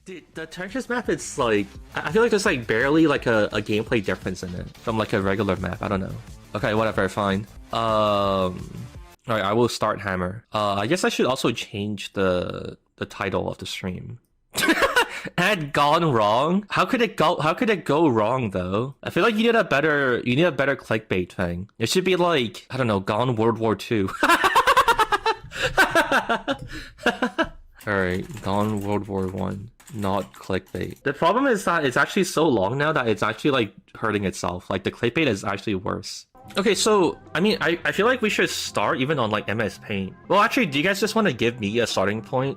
Dude, the Tetris map, it's like, I feel like there's like barely like a gameplay difference in it from like a regular map. I don't know. Okay, whatever, fine. Alright, I will start Hammer. I guess I should also change the title of the stream. Had gone wrong? How could it go wrong though? I feel like you need a better clickbait thing. It should be like, I don't know, Gone World War II. Alright, Gone World War One. Not clickbait. The problem is that it's actually so long now that it's actually like hurting itself. Like the clickbait is actually worse. Okay, so I mean, I feel like we should start even on like MS Paint. Well, actually, do you guys just want to give me a starting point?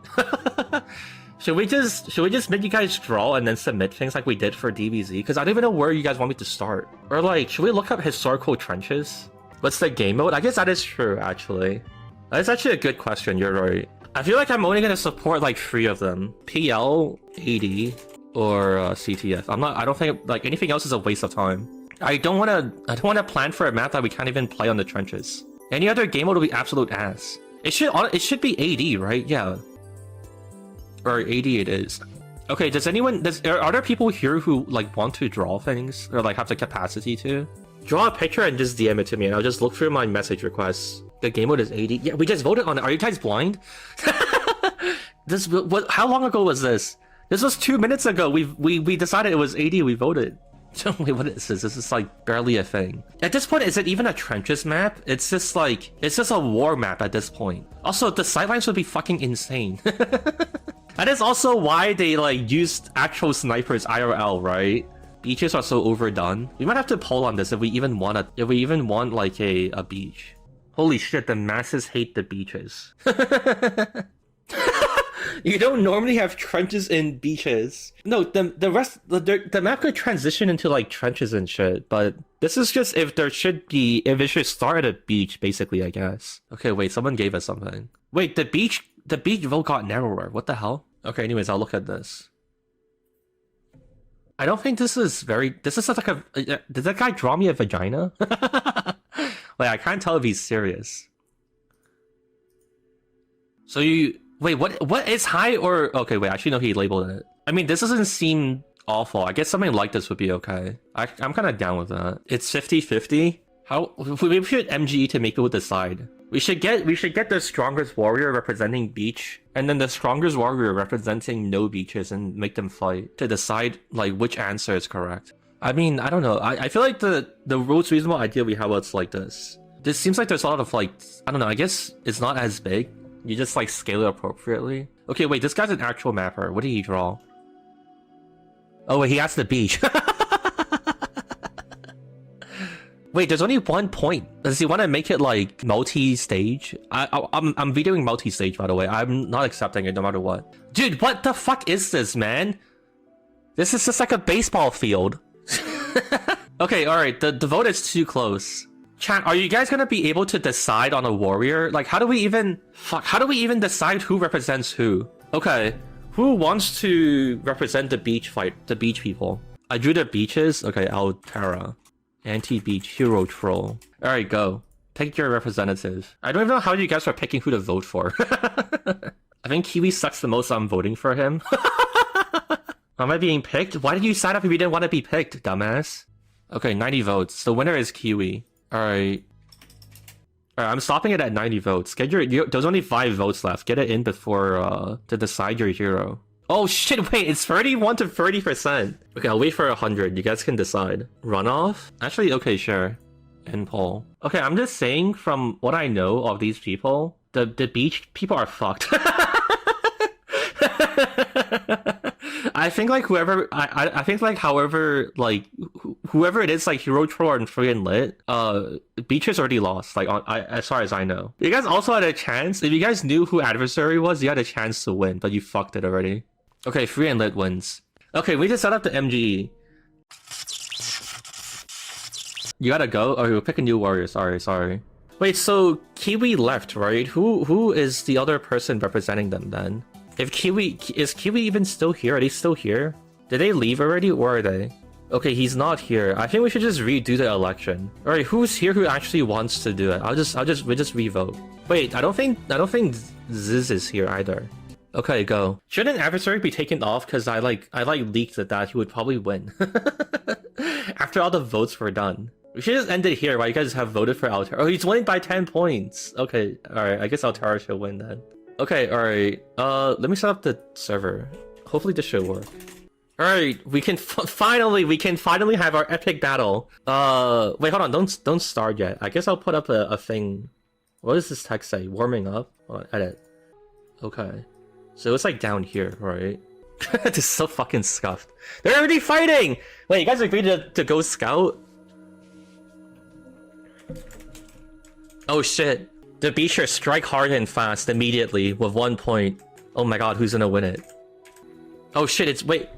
Should we just make you guys draw and then submit things like we did for DBZ? Because I don't even know where you guys want me to start. Or like, should we look up historical trenches? What's the game mode? I guess that is true, actually. That's actually a good question, you're right. I feel like I'm only gonna support like 3 of them. PL, AD, or CTF. I don't think like anything else is a waste of time. I don't wanna plan for a map that we can't even play on the trenches. Any other game mode will be absolute ass. It should be AD, right? Yeah. Or AD it is. Okay, are there people here who like want to draw things or like have the capacity to? Draw a picture and just DM it to me and I'll just look through my message requests. The game mode is 80. Yeah, we just voted on it. Are you guys blind? How long ago was this? This was 2 minutes ago. We decided it was 80. We voted. Wait, what is this? This is like barely a thing. At this point, is it even a trenches map? It's just a war map at this point. Also, the sidelines would be fucking insane. That is also why they like used actual snipers IRL, right? Beaches are so overdone. We might have to poll on this if we even want like a beach. Holy shit, the masses hate the beaches. You don't normally have trenches in beaches. No, the map could transition into like trenches and shit, but this is just if it should start at a beach, basically, I guess. Okay, wait, someone gave us something. Wait, the beach vote got narrower. What the hell? Okay, anyways, I'll look at this. I don't think this is like did that guy draw me a vagina? Like, I can't tell if he's serious. So wait, what is high or... Okay, wait, actually, no, he labeled it. I mean, this doesn't seem awful. I guess something like this would be okay. I'm kind of down with that. It's 50-50. We should MGE to make people decide. We should get the strongest warrior representing beach, and then the strongest warrior representing no beaches, and make them fight to decide like which answer is correct. I mean, I don't know. I feel like the most reasonable idea we have was like this. This seems like there's a lot of like, I don't know, I guess it's not as big. You just like scale it appropriately. Okay, wait, this guy's an actual mapper. What did he draw? Oh, wait, he has the beach. Wait, there's only 1 point. Does he want to make it like multi-stage? I'm videoing multi-stage, by the way. I'm not accepting it no matter what. Dude, what the fuck is this, man? This is just like a baseball field. Okay, alright, the vote is too close. Chat, are you guys gonna be able to decide on a warrior? Like, how do we even decide who represents who? Okay, who wants to represent the beach people? I drew the beaches. Okay, Altera. Anti-beach hero troll. Alright, go. Pick your representative. I don't even know how you guys are picking who to vote for. I think Kiwi sucks the most, so I'm voting for him. Am I being picked? Why did you sign up if you didn't want to be picked, dumbass? Okay, 90 votes. The winner is Kiwi. Alright. Alright, I'm stopping it at 90 votes. There's only 5 votes left. Get it in before, to decide your hero. Oh shit, wait, it's 31 to 30%. Okay, I'll wait for 100. You guys can decide. Runoff? Actually, okay, sure. End poll. Okay, I'm just saying from what I know of these people, the beach people are fucked. I think like whoever it is, like Hero Troll and Free and Lit, Beatrice already lost, like as far as I know. You guys also had a chance. If you guys knew who adversary was, you had a chance to win, but you fucked it already. Okay, Free and Lit wins. Okay, we just set up the MGE. You gotta go? Okay, we'll pick a new warrior. Sorry. Wait, so Kiwi left, right? Who is the other person representing them then? Is Kiwi even still here? Are they still here? Did they leave already, or are they? Okay, he's not here. I think we should just redo the election. Alright, who's here who actually wants to do it? We just revote. Wait, I don't think Ziz is here either. Okay, go. Shouldn't adversary be taken off? Because I leaked that he would probably win. After all the votes were done. We should just end it here, right? You guys have voted for Altera. Oh, he's winning by 10 points. Okay, alright, I guess Altera should win then. Okay, alright. Let me set up the server. Hopefully this should work. Alright, we can finally have our epic battle. Wait, hold on, don't start yet. I guess I'll put up a thing. What does this text say? Warming up? Hold on, edit. Okay. So it's like down here, right? This is so fucking scuffed. They're already fighting! Wait, you guys agreed to go scout? Oh shit. The Beecher strike hard and fast immediately with 1 point. Oh my god, who's gonna win it? Oh shit, wait.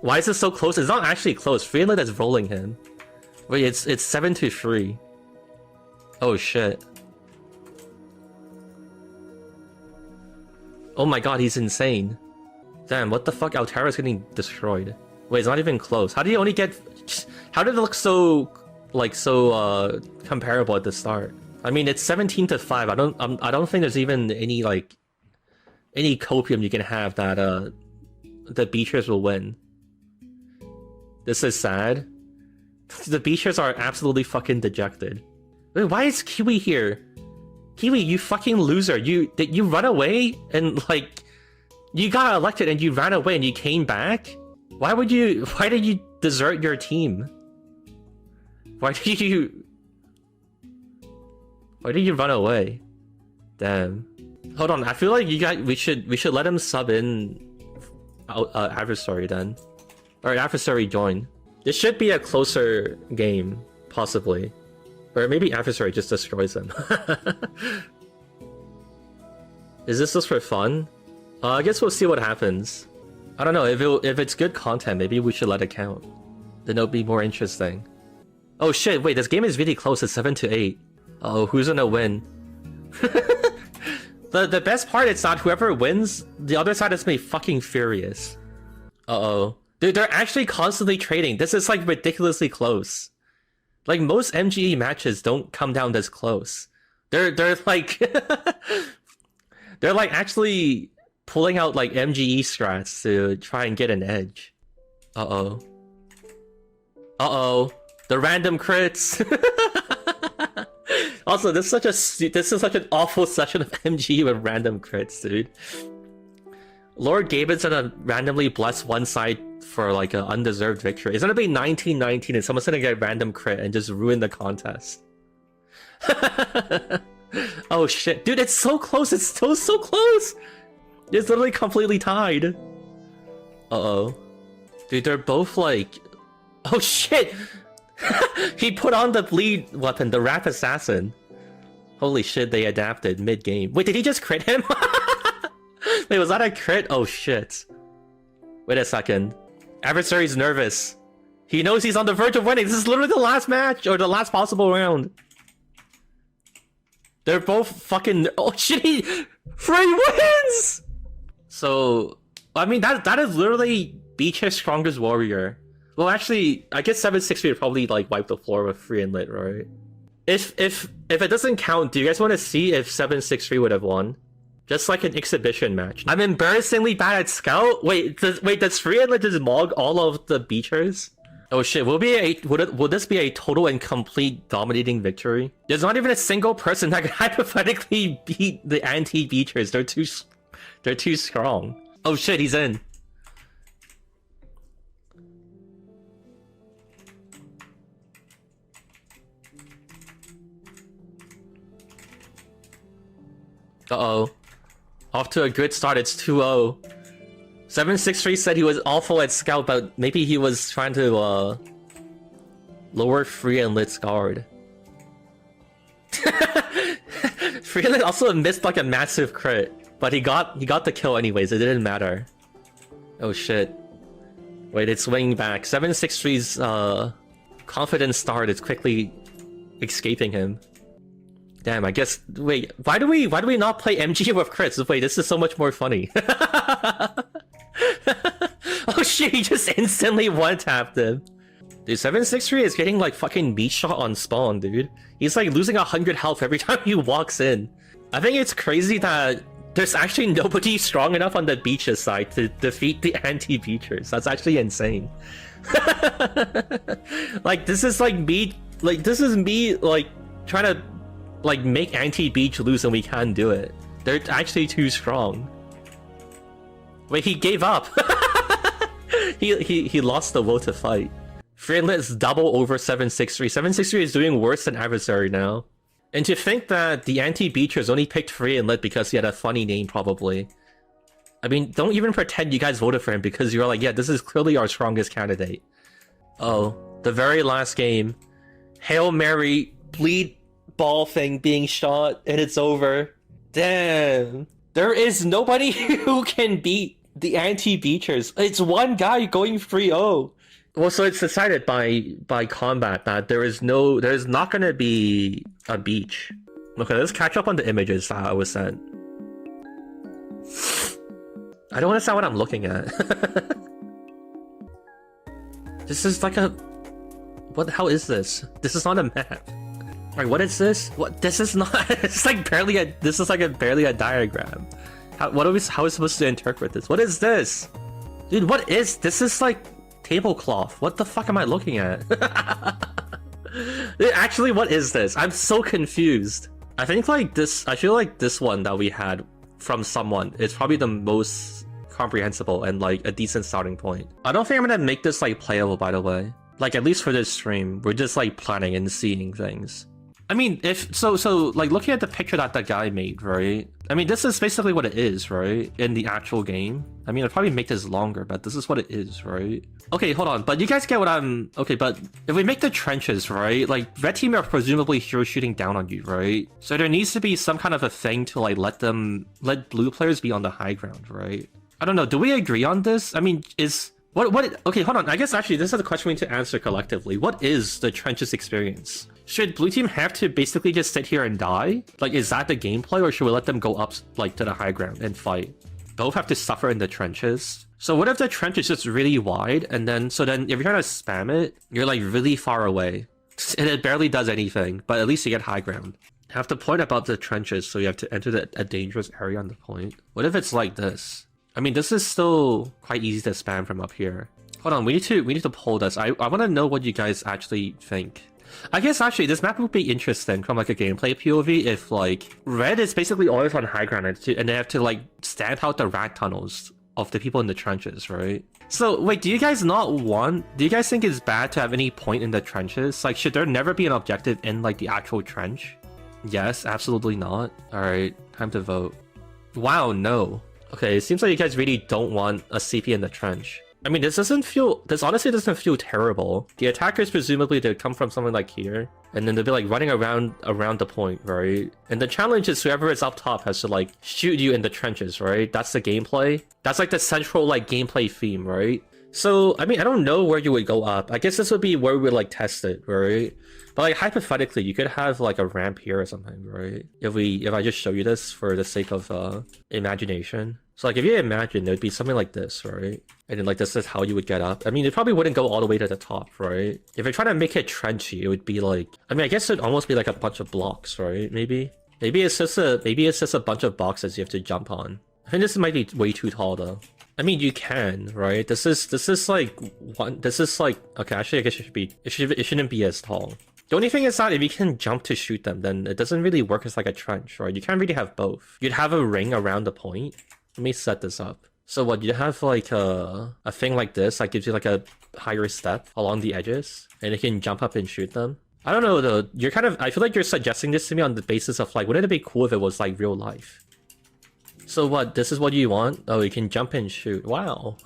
Why is this so close? It's not actually close. Freeland is rolling him. Wait, it's 7-3. Oh shit. Oh my god, he's insane. Damn, what the fuck? Altera's getting destroyed. Wait, it's not even close. How did he only get... How did it look so... comparable at the start? I mean, it's 17-5. I don't think there's even any, any copium you can have that, the Beechers will win. This is sad. The Beechers are absolutely fucking dejected. Wait, why is Kiwi here? Kiwi, you fucking loser. You run away and, you got elected and you ran away and you came back? Why did you desert your team? Why did you run away? Damn. Hold on, I feel like we should let him sub in adversary then. Or adversary join. This should be a closer game, possibly. Or maybe adversary just destroys him. Is this just for fun? I guess we'll see what happens. I don't know, if it's good content, maybe we should let it count. Then it'll be more interesting. Oh shit, wait, this game is really close, it's 7-8. Oh, who's gonna win? The best part is that whoever wins, the other side is gonna be fucking furious. Uh-oh. Dude, they're actually constantly trading. This is ridiculously close. Most MGE matches don't come down this close. They're they're actually pulling out MGE strats to try and get an edge. Uh-oh. Uh-oh. The random crits. Also, this is such an awful session of MGE with random crits, dude. Lord Gaben's gonna randomly bless one side for an undeserved victory. It's gonna be 19-19 and someone's gonna get random crit and just ruin the contest. Oh shit. Dude, it's so close. It's still so close. It's literally completely tied. Uh-oh. Dude, they're both oh shit! He put on the bleed weapon, the Rap Assassin. Holy shit, they adapted mid-game. Wait, did he just crit him? Wait, was that a crit? Oh shit. Wait a second. Adversary's nervous. He knows he's on the verge of winning. This is literally the last match, or the last possible round. They're both fucking... Oh shit, Free wins! So, I mean, that is literally Beach's strongest warrior. Well, actually, I guess 7-6 would probably wipe the floor with Free and Lit, right? If it doesn't count, do you guys want to see if 7-6-3 would have won? Just an exhibition match. I'm embarrassingly bad at Scout. Wait, does Free and Lit just mog all of the Beachers? Oh shit, will this be a total and complete dominating victory? There's not even a single person that could hypothetically beat the anti-Beachers. They're too strong. Oh shit, he's in. Uh-oh. Off to a good start, it's 2-0. 7-6-3 said he was awful at Scout, but maybe he was trying to, lower Free and Lit's guard. Free and Lit also missed a massive crit, but he got the kill anyways, it didn't matter. Oh shit. Wait, it's swinging back. 7-6-3's, confident start is quickly escaping him. Damn, I guess... Wait, why do we not play MG with crits? Wait, this is so much more funny. Oh shit, he just instantly one-tapped him. Dude, 7-6-3 is getting fucking beat shot on spawn, dude. He's losing 100 health every time he walks in. I think it's crazy that There's actually nobody strong enough on the beaches side to defeat the anti-beachers. That's actually insane. Like, this is like me, this is me, like, trying to, like, make anti-beach lose and we can't do it. They're actually too strong. Wait, he gave up. He lost the will to fight. Finland's double over 763. 763 is doing worse than Adversary now. And to think that the anti-beachers only picked Finland because he had a funny name, probably. I mean, don't even pretend you guys voted for him because you're like, yeah, this is clearly our strongest candidate. Oh, the very last game. Hail Mary, bleed ball thing being shot, and it's over. Damn. There is nobody who can beat the anti-beachers. It's one guy going 3-0. Well, so it's decided by combat that there is not gonna be a beach. Okay, let's catch up on the images that I was sent. I don't understand what I'm looking at. This is like a... What the hell is this? This is not a map. Alright, what is this? What? This is not... It's like barely a... This is like barely a diagram. How are we supposed to interpret this? What is this? Dude, what is... This is like... tablecloth. What the fuck am I looking at? Actually, what is this? I'm so confused. I think like this, I feel like this one that we had from someone is probably the most comprehensible and like a decent starting point. I don't think I'm gonna make this like playable, by the way. Like, at least for this stream, we're just like planning and seeing things. I mean, if so like looking at the picture that that guy made, right? I mean, this is basically what it is, right? In the actual game. I mean, I'd probably make this longer, but this is what it is, right? Okay, hold on, but you guys get what I'm... Okay, but if we make the trenches, right? Like, red team are presumably hero shooting down on you, right? So there needs to be some kind of a thing to like let blue players be on the high ground, right? I don't know, do we agree on this? I mean, is... Okay, hold on, I guess actually this is a question we need to answer collectively. What is the trenches experience? Should blue team have to basically just sit here and die? Like, is that the gameplay, or should we let them go up, like, to the high ground and fight? Both have to suffer in the trenches. So what if the trench is just really wide, and then, so then if you're trying to spam it, you're like really far away. And it barely does anything, but at least you get high ground. Have to point about the trenches, so you have to enter a dangerous area on the point. What if it's like this? I mean, this is still quite easy to spam from up here. Hold on, we need to poll this. I want to know what you guys actually think. I guess actually this map would be interesting from like a gameplay POV if like red is basically always on high ground and they have to like stamp out the rat tunnels of the people in the trenches, right? So wait, do you guys think it's bad to have any point in the trenches? Like, should there never be an objective in like the actual trench? Yes, absolutely not. Alright, time to vote. Wow, no. Okay, it seems like you guys really don't want a CP in the trench. I mean, this honestly doesn't feel terrible. The attackers, presumably, they come from somewhere like here, and then they'll be like running around the point, right? And the challenge is whoever is up top has to like shoot you in the trenches, right? That's the gameplay. That's like the central like gameplay theme, right? So, I mean, I don't know where you would go up. I guess this would be where we would like test it, right? But like hypothetically, you could have like a ramp here or something, right? If I just show you this for the sake of imagination. So like if you imagine, it would be something like this, right? And then like this is how you would get up. I mean, it probably wouldn't go all the way to the top, right? If you're trying to make it trenchy, it would be like, I mean, I guess it'd almost be like a bunch of blocks, right? Maybe it's just a bunch of boxes you have to jump on. I think this might be way too tall though. I mean, you can, right? This is like okay, actually I guess it shouldn't be as tall. The only thing is that if you can jump to shoot them, then it doesn't really work as like a trench, right? You can't really have both. You'd have a ring around the point. Let me set this up. So what, you have like a thing like this that gives you like a higher step along the edges, and you can jump up and shoot them. I don't know though, I feel like you're suggesting this to me on the basis of like, wouldn't it be cool if it was like real life? So what, this is what you want? Oh, you can jump and shoot. Wow.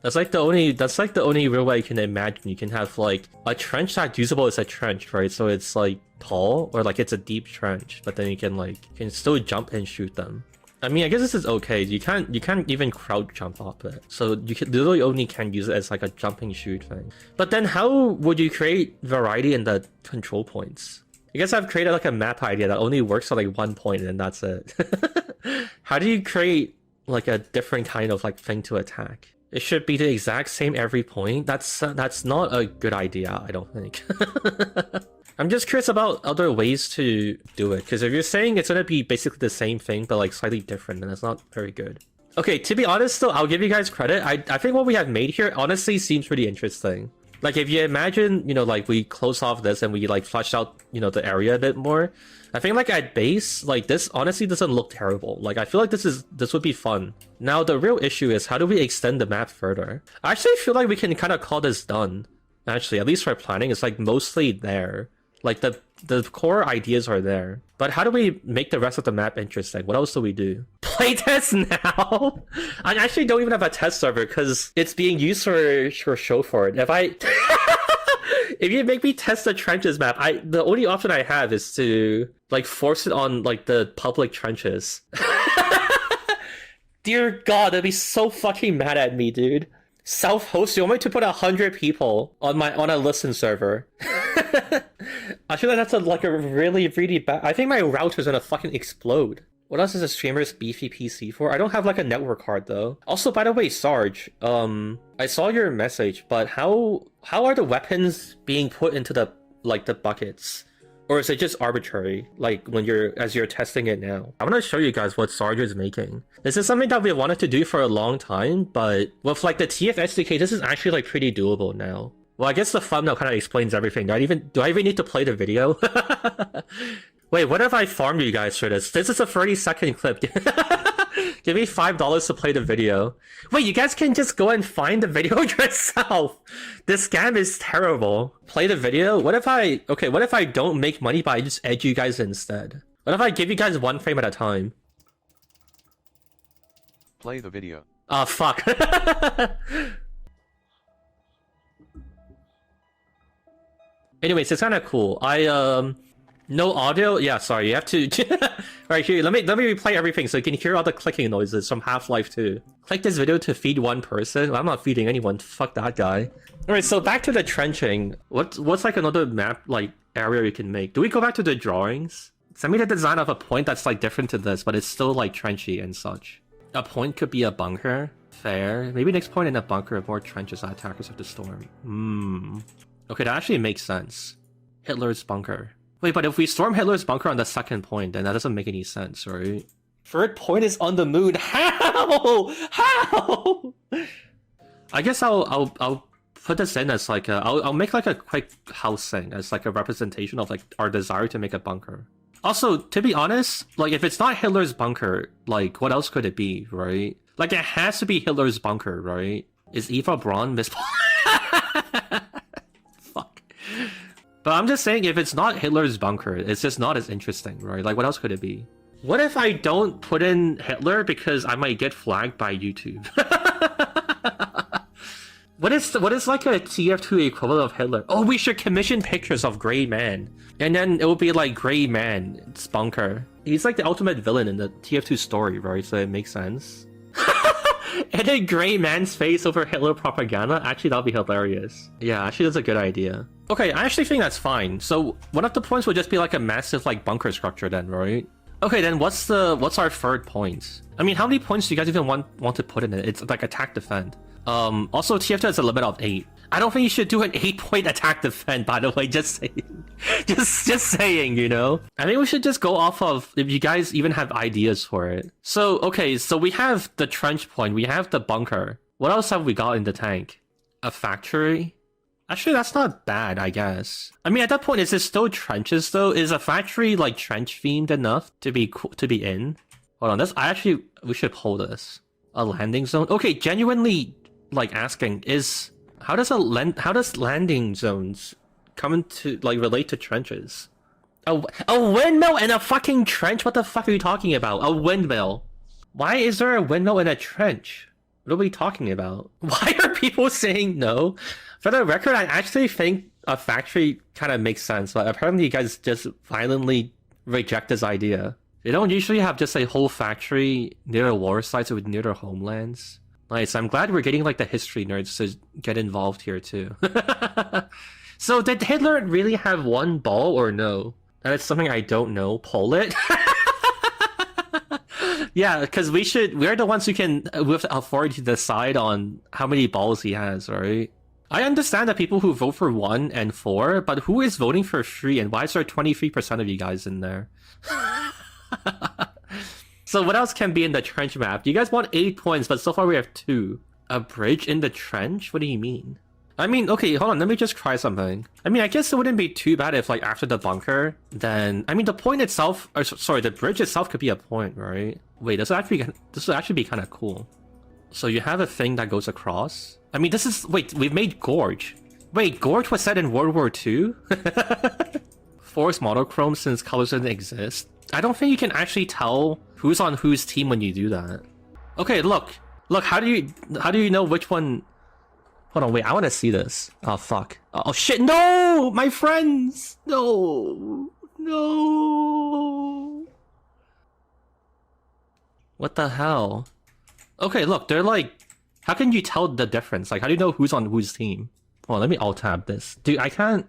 That's like the only real way you can imagine you can have like a trench that's usable as a trench, right? So it's like tall, or like it's a deep trench, but then you can still jump and shoot them. I mean, I guess this is okay. You can't even crouch jump off it. So you can literally only can use it as like a jumping shoot thing. But then how would you create variety in the control points? I guess I've created like a map idea that only works on like one point and that's it. How do you create like a different kind of like thing to attack? It should be the exact same every point. That's not a good idea, I don't think. I'm just curious about other ways to do it, because if you're saying it's gonna be basically the same thing but like slightly different, then that's not very good. Okay, to be honest though, I'll give you guys credit. I think what we have made here honestly seems pretty interesting. Like if you imagine, you know, like we close off this and we like flesh out, you know, the area a bit more. I think like at base, like this honestly doesn't look terrible. Like I feel like this would be fun. Now the real issue is how do we extend the map further? I actually feel like we can kind of call this done. Actually, at least for planning, it's like mostly there. Like the core ideas are there. But how do we make the rest of the map interesting? What else do we do? Playtest now? I actually don't even have a test server because it's being used for show for it. If you make me test the trenches map, the only option I have is to like force it on like the public trenches. Dear God, they'd be so fucking mad at me, dude. Self-host, you want me to put 100 people on a listen server? I feel like that's like a really bad. I think my router's gonna fucking explode. What else is a streamer's beefy PC for? I don't have like a network card though. Also, by the way, Sarge, I saw your message, but how are the weapons being put into the buckets? Or is it just arbitrary, like as you're testing it now? I'm gonna show you guys what Sarge is making. This is something that we wanted to do for a long time, but with like the TF SDK, this is actually like pretty doable now. Well, I guess the thumbnail kind of explains everything. Do I even need to play the video? Wait, what if I farm you guys for this? This is a 30-second clip. Give me $5 to play the video. Wait, you guys can just go and find the video yourself. This scam is terrible. Play the video? What if I don't make money but I just edge you guys instead? What if I give you guys 1 frame at a time? Play the video. Oh, fuck. Anyways, it's kind of cool. No audio? Yeah, sorry, you have to... Right here, let me replay everything so you can hear all the clicking noises from Half-Life 2. Click this video to feed one person? Well, I'm not feeding anyone, fuck that guy. Alright, so back to the trenching. What's like another map, like, area we can make? Do we go back to the drawings? Send me the design of a point that's like different to this, but it's still like trenchy and such. A point could be a bunker. Fair. Maybe next point in a bunker more trenches that attackers have to storm. Okay, that actually makes sense. Hitler's bunker. Wait, but if we storm Hitler's bunker on the second point, then that doesn't make any sense, right? Third point is on the moon. How? How? I guess I'll put this in as like I'll make like a quick house thing as like a representation of like our desire to make a bunker. Also, to be honest, like if it's not Hitler's bunker, like what else could it be, right? Like it has to be Hitler's bunker, right? Is Eva Braun Miss? Fuck. But I'm just saying, if it's not Hitler's bunker, it's just not as interesting, right? Like, what else could it be? What if I don't put in Hitler because I might get flagged by YouTube? What is like a TF2 equivalent of Hitler? Oh, we should commission pictures of Gray Man. And then it will be like Gray Man's bunker. He's like the ultimate villain in the TF2 story, right? So it makes sense. And then Gray Man's face over Hitler propaganda? Actually, that'll be hilarious. Yeah, actually that's a good idea. Okay, I actually think that's fine. So one of the points would just be like a massive like bunker structure then, right? Okay, then what's our third point? I mean, how many points do you guys even want to put in it? It's like attack defend. Also TF2 has a limit of 8. I don't think you should do an 8-point attack defend, by the way, just saying. just saying, you know? I think we should just go off of if you guys even have ideas for it. So, okay, so we have the trench point, we have the bunker. What else have we got in the tank? A factory? Actually, that's not bad, I guess. I mean, at that point, is it still trenches, though? Is a factory, like, trench-themed enough to be in? Hold on, we should pull this. A landing zone? Okay, genuinely, like, asking, how does landing zones come into, like, relate to trenches? A windmill in a fucking trench? What the fuck are you talking about? A windmill? Why is there a windmill in a trench? What are we talking about? Why are people saying no? For the record, I actually think a factory kind of makes sense, but apparently you guys just violently reject this idea. They don't usually have just a whole factory near the war sites or near their homelands. Nice, I'm glad we're getting like the history nerds to get involved here too. So did Hitler really have one ball or no? That is something I don't know. Poll it? Yeah, because we're the ones who can, with authority to decide on how many balls he has, right? I understand that people who vote for 1 and 4, but who is voting for 3, and why is there 23% of you guys in there? So what else can be in the trench map? You guys want 8 points, but so far we have 2. A bridge in the trench? What do you mean? I mean, okay, hold on, let me just try something. I mean, I guess it wouldn't be too bad if, like, after the bunker, then... I mean, the point itself... Or, sorry, the bridge itself could be a point, right? Wait, this would actually be kind of cool. So you have a thing that goes across? I mean, this is... Wait, we've made Gorge. Wait, Gorge was set in World War II? Force monochrome since colors didn't exist? I don't think you can actually tell who's on whose team when you do that. Okay, look. Look, how do you know which one... Hold on, wait, I want to see this. Oh, fuck. Oh, shit, no! My friends! No! No! What the hell? Okay, look, they're like... How can you tell the difference? Like, how do you know who's on whose team? Hold on, let me alt-tab this. Dude, I can't...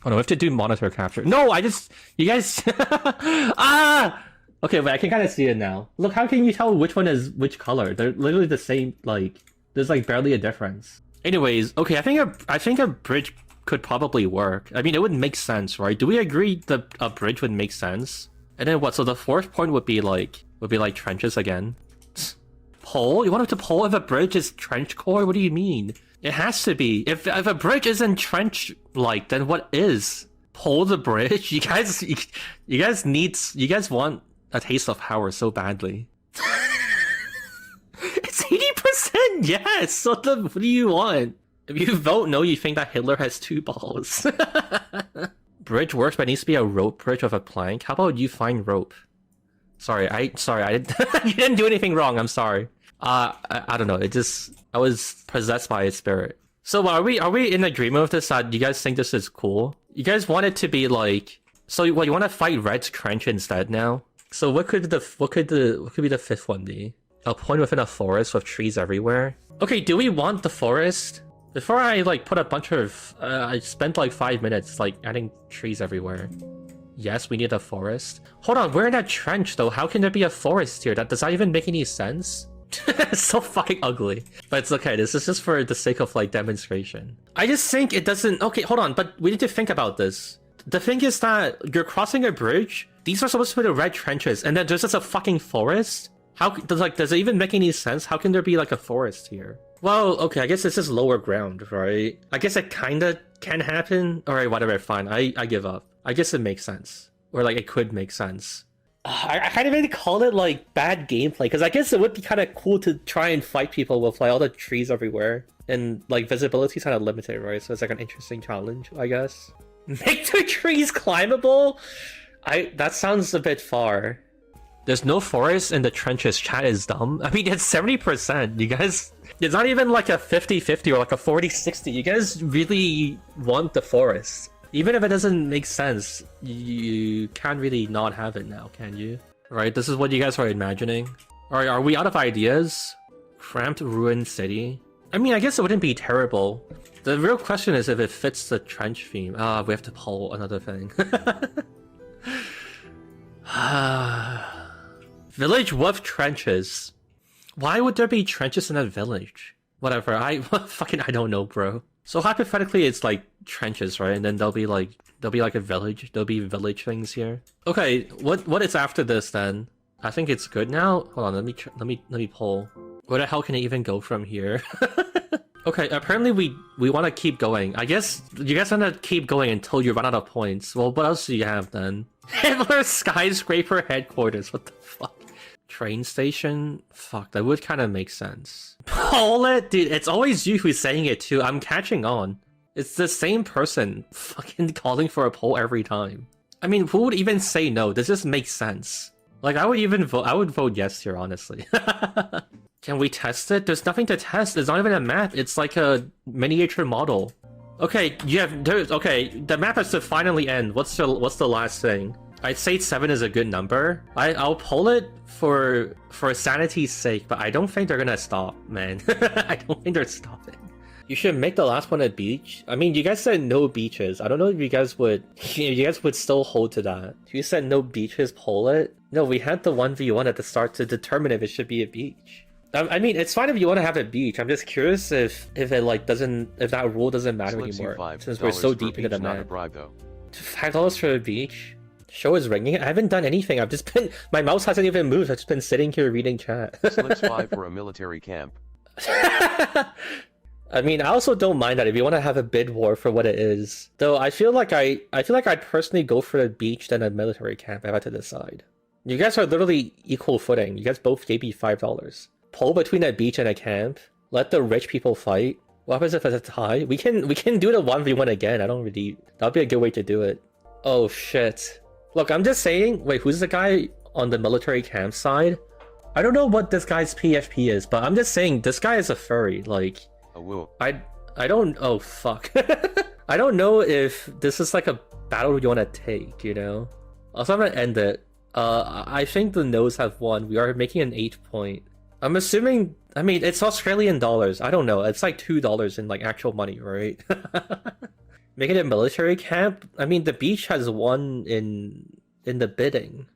Oh no, we have to do monitor capture. No, I just... You guys... Ah! Okay, wait, I can kind of see it now. Look, how can you tell which one is which color? They're literally the same, like... There's like barely a difference. Anyways, okay, I think a bridge could probably work. I mean, it would make sense, right? Do we agree that a bridge would make sense? And then what? So the fourth point would be like trenches again. Pole? You want it to pole if a bridge is trench core? What do you mean? It has to be. If a bridge isn't trench like, then what is? Pole the bridge? You guys want a taste of power so badly. It's 80%, yes! So what do you want? If you vote no, you think that Hitler has 2 balls. Bridge works, but it needs to be a rope bridge with a plank. How about you find rope? Sorry, I didn't you didn't do anything wrong, I'm sorry. I don't know, I was possessed by a spirit. So are we in agreement with this that you guys think this is cool? You guys want it to be like... So what, you want to fight Red's trench instead now? So what could be the 5th one be? A point within a forest with trees everywhere? Okay, do we want the forest? Before I like put a bunch of... I spent like 5 minutes like adding trees everywhere. Yes, we need a forest. Hold on, we're in a trench though. How can there be a forest here? Does that even make any sense? It's so fucking ugly. But it's okay, this is just for the sake of like demonstration. I just think it doesn't... Okay, hold on, but we need to think about this. The thing is that you're crossing a bridge. These are supposed to be the red trenches, and then there's just a fucking forest? How does it even make any sense? How can there be like a forest here? Well, okay, I guess this is lower ground, right? I guess it kinda can happen. Alright, whatever, fine. I give up. I guess it makes sense. Or like it could make sense. I kind of really call it like bad gameplay, because I guess it would be kind of cool to try and fight people with like all the trees everywhere. And like visibility is kind of limited, right? So it's like an interesting challenge, I guess. Make the trees climbable? That sounds a bit far. There's no forest in the trenches. Chat is dumb. I mean, it's 70%. You guys... It's not even like a 50-50 or like a 40-60. You guys really want the forest. Even if it doesn't make sense, you can't really not have it now, can you? Right, this is what you guys are imagining. Alright, are we out of ideas? Cramped ruined city? I mean, I guess it wouldn't be terrible. The real question is if it fits the trench theme. We have to pull another thing. Village with trenches. Why would there be trenches in a village? Whatever, I don't know, bro. So hypothetically, it's like trenches, right? And then there'll be like a village. There'll be village things here. Okay, what is after this then? I think it's good now. Hold on, let me pull. Where the hell can it even go from here? Okay, apparently we want to keep going. I guess you guys want to keep going until you run out of points. Well, what else do you have then? Hitler skyscraper headquarters. What the fuck? Train station? Fuck, that would kind of make sense. Pull it? Dude, it's always you who's saying it too. I'm catching on. It's the same person fucking calling for a poll every time. I mean, who would even say no? Does this make sense? Like, I would vote yes here, honestly. Can we test it? There's nothing to test. It's not even a map. It's like a miniature model. Okay, okay, the map has to finally end. What's the last thing? I'd say 7 is a good number. I'll pull it for sanity's sake, but I don't think they're gonna stop, man. I don't think they're stopping. You should make the last one a beach. I mean, you guys said no beaches. I don't know if you guys would still hold to that. If you said no beaches, poll it. No, we had the 1v1 at the start to determine if it should be a beach. I mean, it's fine if you want to have a beach. I'm just curious if it like doesn't, if that rule doesn't matter anymore, since we're so deep into the map. $5 for a beach? Show is ringing. I haven't done anything. I've just been, my mouse hasn't even moved. I've just been sitting here reading chat. Slips 5 for a military camp. I mean, I also don't mind that if you want to have a bid war for what it is. Though I feel like I'd personally go for a beach than a military camp if I had to decide. You guys are literally equal footing. You guys both gave me $5. Poll between a beach and a camp. Let the rich people fight. What happens if it's a tie? We can do the 1v1 again. I don't really... That'd be a good way to do it. Oh shit. Look, I'm just saying... Wait, who's the guy on the military camp side? I don't know what this guy's PFP is, but I'm just saying this guy is a furry. Like... I don't... Oh, fuck. I don't know if this is like a battle you want to take, you know? Also, I'm gonna end it. I think the no's have won. We are making an 8 point. I'm assuming... I mean, it's Australian dollars. I don't know. It's like $2 in like actual money, right? Making it a military camp? I mean, the beach has won in the bidding.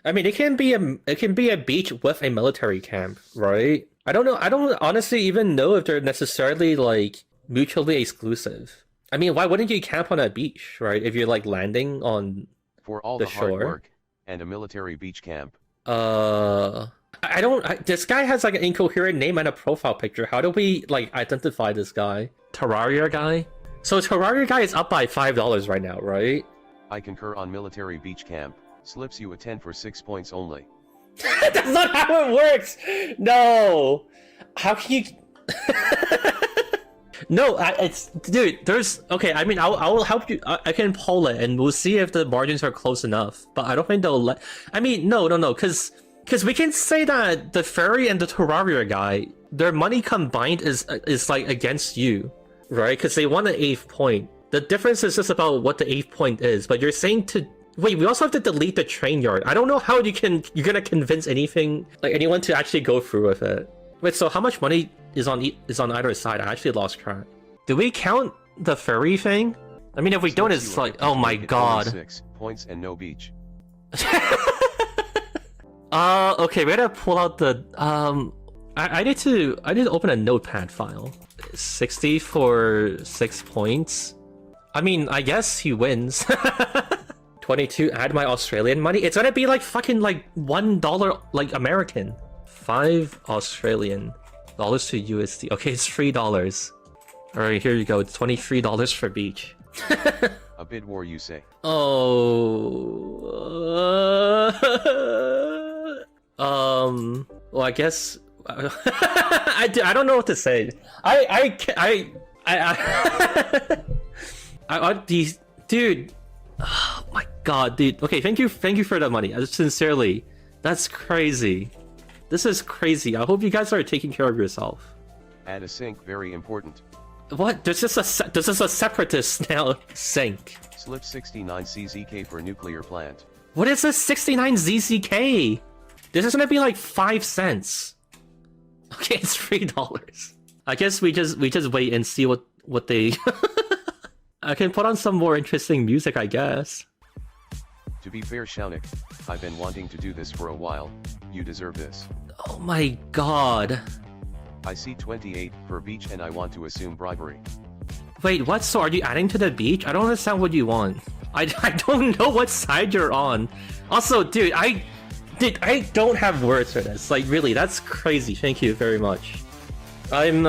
I mean, it can be a beach with a military camp, right? I don't know. I don't honestly even know if they're necessarily like mutually exclusive. I mean, why wouldn't you camp on a beach, right? If you're like landing on for all the shore. Hard work and a military beach camp. This guy has like an incoherent name and a profile picture. How do we like identify this guy? Terraria guy? So Terraria guy is up by $5 right now, right? I concur on military beach camp. Slips you a 10 for 6 points only. That's not how it works! No! How can you... No, it's... Dude, there's... Okay, I mean, I'll help you. I can poll it and we'll see if the margins are close enough. But I don't think they'll let... I mean, no, because we can say that the fairy and the Terraria guy, their money combined is like against you, right? Because they won the 8th point. The difference is just about what the 8th point is, but you're saying to... Wait, we also have to delete the train yard. I don't know how you're gonna convince anyone to actually go through with it. Wait, so how much money is on either side? I actually lost track. Do we count the ferry thing? I mean, if we don't, it's like, oh my god. 6 points and no beach. Okay, we gotta pull out the I need to open a notepad file. 60 for 6 points. I mean, I guess he wins. 22, add my Australian money. It's gonna be like fucking like $1 like American. 5 Australian dollars to USD. Okay, it's $3. Alright, here you go. It's $23 for beach. A bid war, you say? Oh. Well, I guess I don't know what to say. These dude. Oh my god, dude. Okay, thank you for the money. Sincerely, that's crazy. This is crazy. I hope you guys are taking care of yourself. Add a sink, very important. What? There's just a separatist now sink. Slip 69 CZK for nuclear plant. What is this 69 ZZK? This is gonna be like 5 cents. Okay, it's $3. I guess we just wait and see what they. I can put on some more interesting music, I guess. To be fair, shounic, I've been wanting to do this for a while. You deserve this. Oh my god. I see 28 for beach and I want to assume bribery. Wait, what? So are you adding to the beach? I don't understand what you want. I don't know what side you're on. Also, dude, I don't have words for this. Like, really, that's crazy. Thank you very much. I'm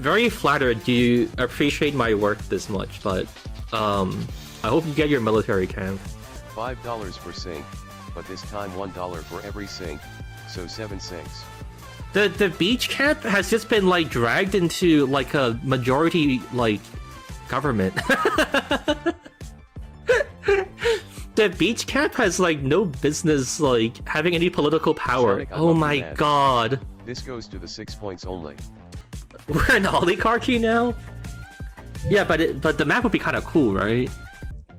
very flattered you appreciate my work this much, but I hope you get your military camp. $5 per sink, but this time $1 for every sink, so 7 sinks. The beach camp has just been like dragged into like a majority like government. The beach camp has like no business like having any political power. Oh my god. This goes to the 6 points only. We're an oligarchy now? Yeah, but the map would be kind of cool, right?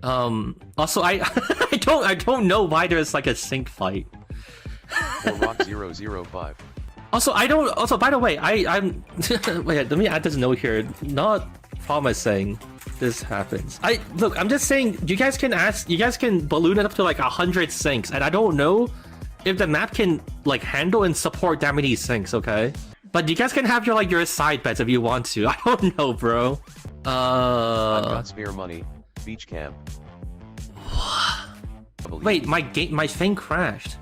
Also, I don't know why there's like a sink fight. Or Rock 005. Also, I don't. Also, by the way, I'm. Wait, let me add this note here. Not promising this happens. Look. I'm just saying. You guys can ask. You guys can balloon it up to like 100 sinks, and I don't know if the map can like handle and support that many sinks. Okay, but you guys can have your like your side bets if you want to. I don't know, bro. I've got spare money. Beach camp. Wait, my thing crashed.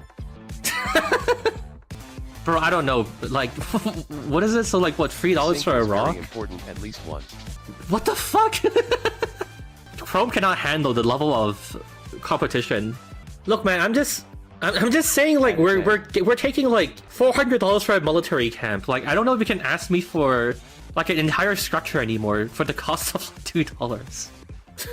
Bro, I don't know. Like, what is it? So, like, what? $3 for a rock? Very important, at least one. What the fuck? Chrome cannot handle the level of competition. Look, man, I'm just saying, like, we're taking like $400 for a military camp. Like, I don't know if you can ask me for like an entire structure anymore for the cost of like, $2.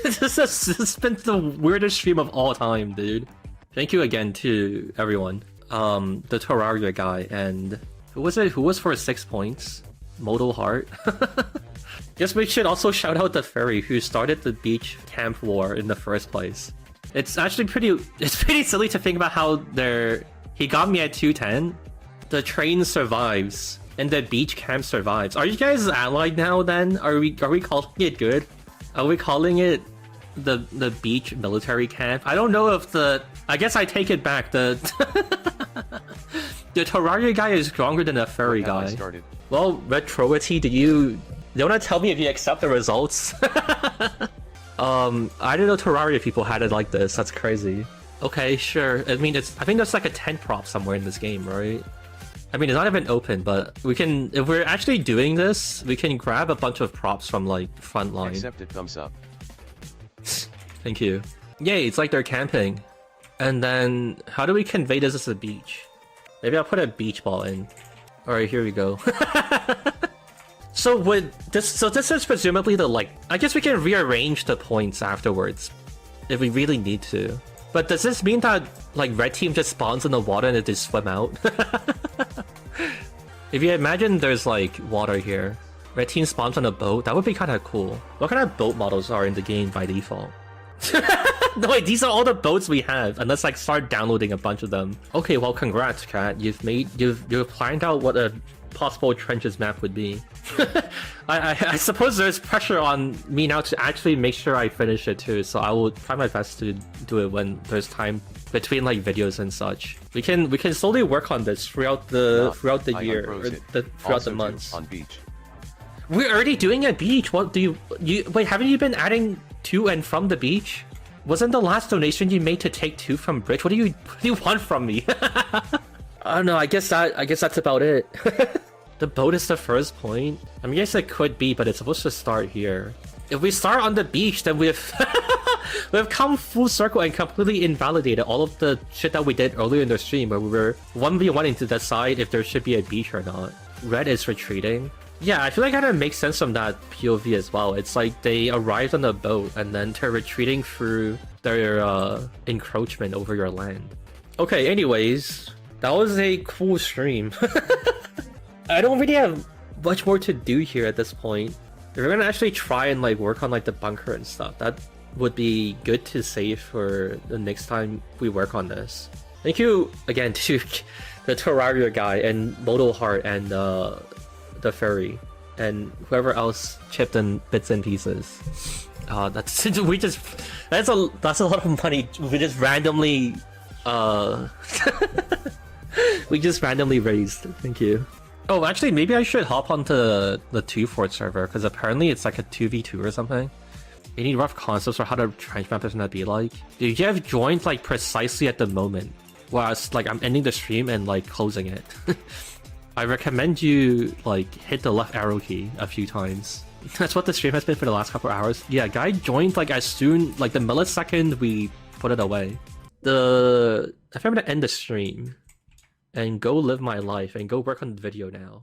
This has been the weirdest stream of all time, dude. Thank you again to everyone. The Terraria guy, and who was it? Who was for 6 points? Modal Heart. Guess we should also shout out the Fairy who started the beach camp war in the first place. It's actually pretty silly to think about how he got me at 210. The train survives and the beach camp survives. Are you guys allied now then? Are we calling it good? Are we calling it the beach military camp? I don't know if I guess I take it back. The Terraria guy is stronger than the Fairy guy. Well, Retroity, do you want to tell me if you accept the results? I didn't know Terraria people had it like this. That's crazy. Okay, sure. I mean, I think there's like a 10 prop somewhere in this game, right? I mean, it's not even open, but we can, if we're actually doing this, we can grab a bunch of props from like Frontline. Accepted, thumbs up. Thank you. Yay, it's like they're camping. And then, how do we convey this as a beach? Maybe I'll put a beach ball in. Alright, here we go. So this is presumably the like, I guess we can rearrange the points afterwards if we really need to. But does this mean that like red team just spawns in the water and it just swim out? If you imagine there's like water here, red team spawns on a boat, that would be kind of cool. What kind of boat models are in the game by default? No wait, these are all the boats we have, and let's like start downloading a bunch of them. Okay, well congrats, Kat. You've planned out what a possible trenches map would be. I suppose there's pressure on me now to actually make sure I finish it too, so I will try my best to do it when there's time between like videos and such. We can slowly work on this throughout the year, or throughout the months. On beach. We're already doing a beach. What do you wait? Haven't you been adding to and from the beach? Wasn't the last donation you made to take 2 from Bridge? What do you want from me? I don't know. I guess that's about it. The boat is the first point. I mean, yes, it could be, but it's supposed to start here. If we start on the beach, then we've come full circle and completely invalidated all of the shit that we did earlier in the stream, where we were 1v1ing to decide if there should be a beach or not. Red is retreating. Yeah, I feel like it kind of makes sense from that POV as well. It's like they arrived on the boat and then they're retreating through their encroachment over your land. Okay, anyways, that was a cool stream. I don't really have much more to do here at this point. If we're gonna actually try and like work on like the bunker and stuff, that would be good to save for the next time we work on this. Thank you again to the Terraria guy and Modal Heart and the Fairy and whoever else chipped in bits and pieces. That's a lot of money. We just randomly we just randomly raised. Thank you. Oh, actually, maybe I should hop onto the 2-Fort server, because apparently it's like a 2v2 or something. Any rough concepts for how the trench map is gonna be like? Dude, you have joined like precisely at the moment, whereas like I'm ending the stream and like closing it. I recommend you like hit the left arrow key a few times. That's what the stream has been for the last couple of hours. Yeah, guy joined like as soon, like the millisecond we put it away. I think I'm gonna end the stream and go live my life and go work on the video now.